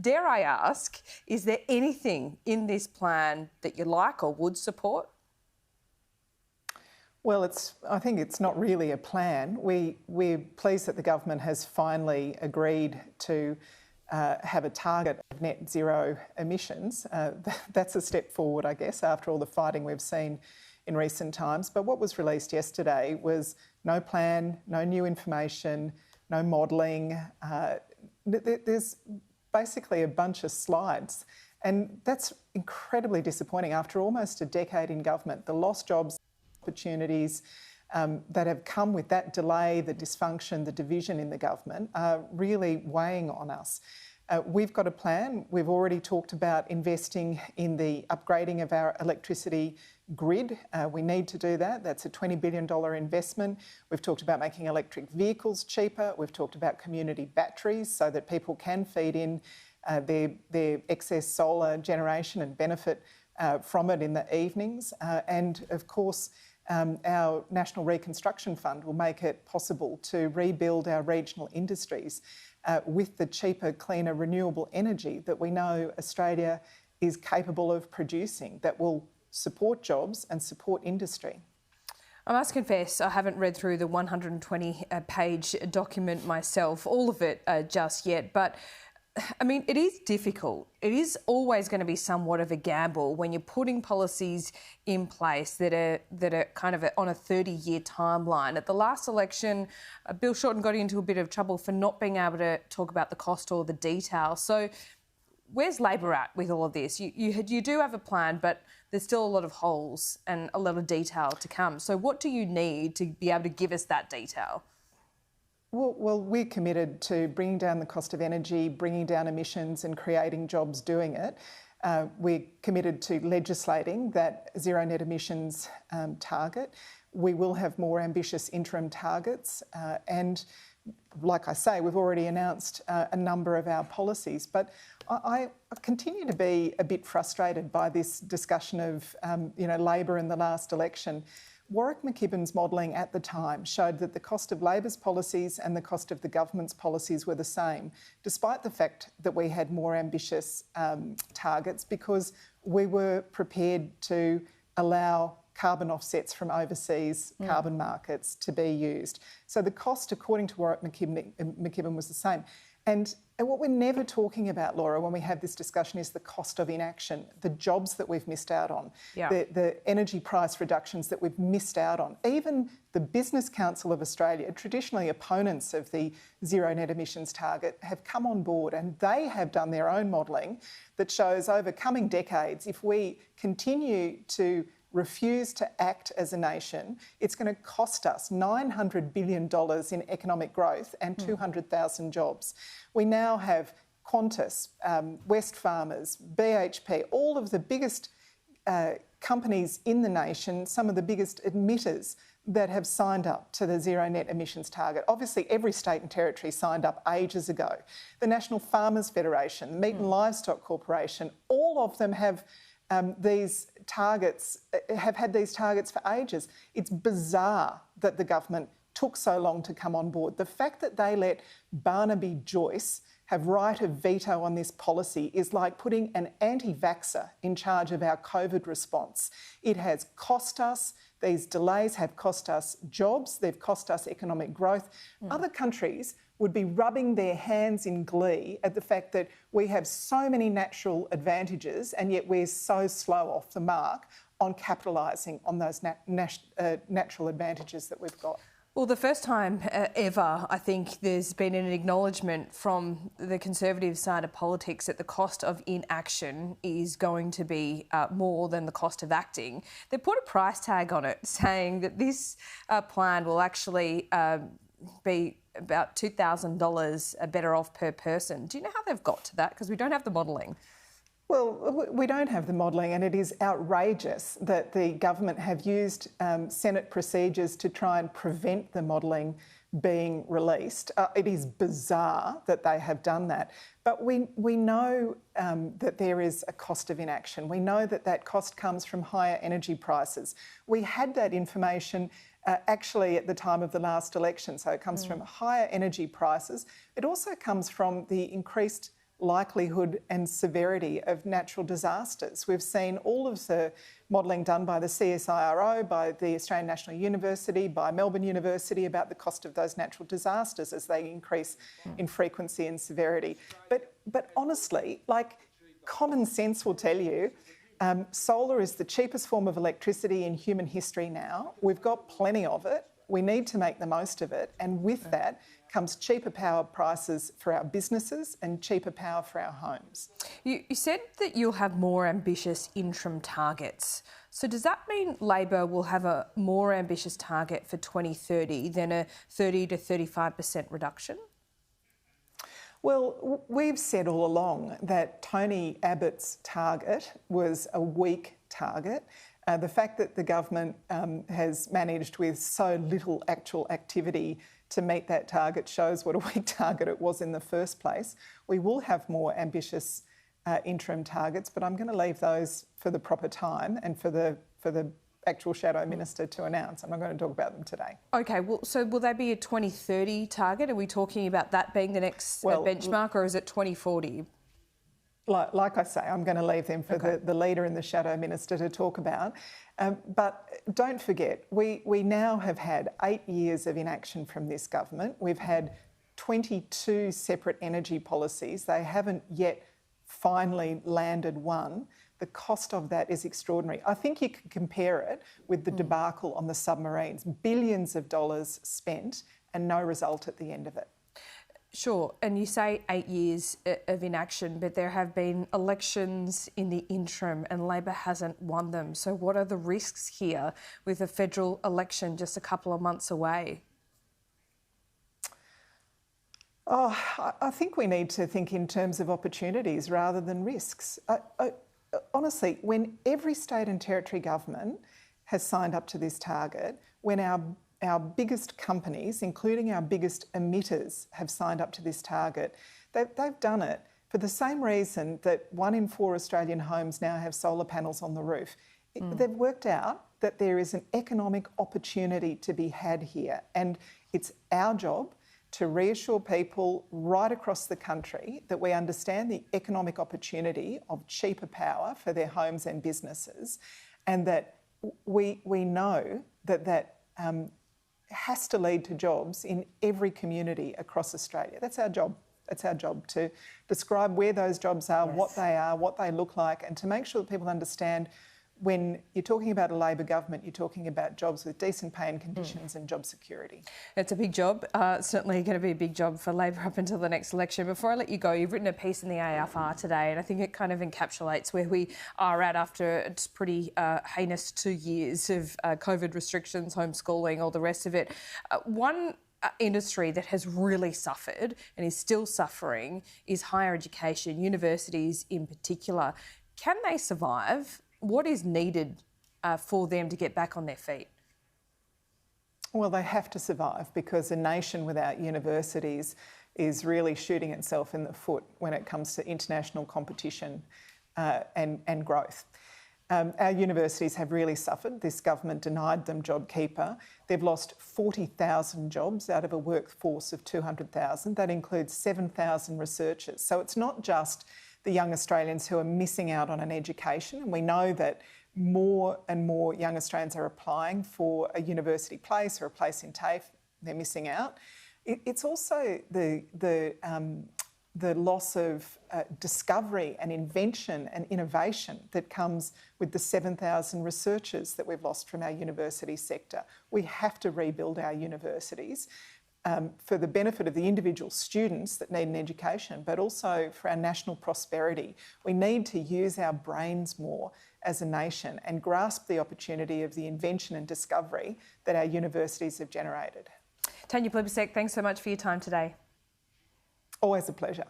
Dare I ask, is there anything in this plan that you like or would support? Well, I think it's not really a plan. We're pleased that the government has finally agreed to have a target of net zero emissions. That's a step forward, I guess, after all the fighting we've seen in recent times. But what was released yesterday was no plan, no new information, no modelling. There's basically a bunch of slides. And that's incredibly disappointing after almost a decade in government. The lost jobs, opportunities that have come with that delay, the dysfunction, the division in the government are really weighing on us. We've got a plan. We've already talked about investing in the upgrading of our electricity grid. We need to do that. That's a $20 billion investment. We've talked about making electric vehicles cheaper. We've talked about community batteries so that people can feed in their excess solar generation and benefit from it in the evenings. And of course, our National Reconstruction Fund will make it possible to rebuild our regional industries with the cheaper, cleaner, renewable energy that we know Australia is capable of producing that will support jobs and support industry. I must confess, I haven't read through the 120-page document myself, all of it just yet, but I mean, it is difficult. It is always going to be somewhat of a gamble when you're putting policies in place that are kind of on a 30-year timeline. At the last election, Bill Shorten got into a bit of trouble for not being able to talk about the cost or the detail. So where's Labor at with all of this? You do have a plan, but there's still a lot of holes and a lot of detail to come. So what do you need to be able to give us that detail? Well, we're committed to bringing down the cost of energy, bringing down emissions and creating jobs doing it. We're committed to legislating that zero net emissions target. We will have more ambitious interim targets and, like I say, we've already announced a number of our policies. But I continue to be a bit frustrated by this discussion of Labor in the last election. Warwick McKibben's modelling at the time showed that the cost of Labor's policies and the cost of the government's policies were the same, despite the fact that we had more ambitious targets because we were prepared to allow carbon offsets from overseas carbon markets to be used. So the cost, according to Warwick McKibben, was the same. And what we're never talking about, Laura, when we have this discussion is the cost of inaction, the jobs that we've missed out on, the energy price reductions that we've missed out on. Even the Business Council of Australia, traditionally opponents of the zero net emissions target, have come on board and they have done their own modelling that shows over coming decades, if we continue to refuse to act as a nation, it's going to cost us $900 billion in economic growth and 200,000 jobs. We now have Qantas, Wesfarmers, BHP, all of the biggest companies in the nation, some of the biggest emitters that have signed up to the zero net emissions target. Obviously, every state and territory signed up ages ago. The National Farmers Federation, the Meat and Livestock Corporation, all of them have these targets, have had these targets for ages. It's bizarre that the government took so long to come on board. The fact that they let Barnaby Joyce have right of veto on this policy is like putting an anti-vaxxer in charge of our COVID response. It has cost us, these delays have cost us jobs, they've cost us economic growth. Other countries would be rubbing their hands in glee at the fact that we have so many natural advantages and yet we're so slow off the mark on capitalising on those natural advantages that we've got. Well, the first time ever, I think there's been an acknowledgement from the Conservative side of politics that the cost of inaction is going to be more than the cost of acting. They put a price tag on it saying that this plan will actually be about $2,000 better off per person. Do you know how they've got to that? Because we don't have the modelling. Well, we don't have the modelling, and it is outrageous that the government have used Senate procedures to try and prevent the modelling being released. It is bizarre that they have done that. But we know that there is a cost of inaction. We know that that cost comes from higher energy prices. We had that information actually at the time of the last election. So it comes from higher energy prices. It also comes from the increased likelihood and severity of natural disasters. We've seen all of the modelling done by the CSIRO, by the Australian National University, by Melbourne University about the cost of those natural disasters as they increase in frequency and severity. But honestly, like, common sense will tell you solar is the cheapest form of electricity in human history now. We've got plenty of it. We need to make the most of it. And with that comes cheaper power prices for our businesses and cheaper power for our homes. You said that you'll have more ambitious interim targets. So does that mean Labor will have a more ambitious target for 2030 than a 30 to 35% reduction? Well, we've said all along that Tony Abbott's target was a weak target. The fact that the government has managed with so little actual activity to meet that target shows what a weak target it was in the first place. We will have more ambitious interim targets, but I'm going to leave those for the proper time and for the actual Shadow Minister to announce. I'm not going to talk about them today. Okay, well, so will they be a 2030 target? Are we talking about that being the next benchmark, or is it 2040? Like I say, I'm going to leave them for the leader and the Shadow Minister to talk about. But don't forget, we now have had 8 years of inaction from this government. We've had 22 separate energy policies. They haven't yet finally landed one. The cost of that is extraordinary. I think you can compare it with the debacle on the submarines. Billions of dollars spent and no result at the end of it. Sure, and you say 8 years of inaction, but there have been elections in the interim and Labor hasn't won them. So what are the risks here with a federal election just a couple of months away? Oh, I think we need to think in terms of opportunities rather than risks. Honestly, when every state and territory government has signed up to this target, when our biggest companies, including our biggest emitters, have signed up to this target, they've done it for the same reason that 1 in 4 Australian homes now have solar panels on the roof. They've worked out that there is an economic opportunity to be had here, and it's our job to reassure people right across the country that we understand the economic opportunity of cheaper power for their homes and businesses, and that we know that has to lead to jobs in every community across Australia. That's our job. It's our job to describe where those jobs are, what they are, what they look like, and to make sure that people understand when you're talking about a Labor government, you're talking about jobs with decent pay and conditions and job security. It's a big job. Certainly going to be a big job for Labor up until the next election. Before I let you go, you've written a piece in the AFR today, and I think it kind of encapsulates where we are at after it's pretty heinous 2 years of COVID restrictions, homeschooling, all the rest of it. One industry that has really suffered and is still suffering is higher education, universities in particular. Can they survive? What is needed for them to get back on their feet? Well, they have to survive, because a nation without universities is really shooting itself in the foot when it comes to international competition and growth. Our universities have really suffered. This government denied them JobKeeper. They've lost 40,000 jobs out of a workforce of 200,000. That includes 7,000 researchers. So it's not just the young Australians who are missing out on an education, and we know that more and more young Australians are applying for a university place or a place in TAFE. They're missing out. It's also the loss of discovery and invention and innovation that comes with the 7,000 researchers that we've lost from our university sector. We have to rebuild our universities for the benefit of the individual students that need an education, but also for our national prosperity. We need to use our brains more as a nation and grasp the opportunity of the invention and discovery that our universities have generated. Tanya Plibersek, thanks so much for your time today. Always a pleasure.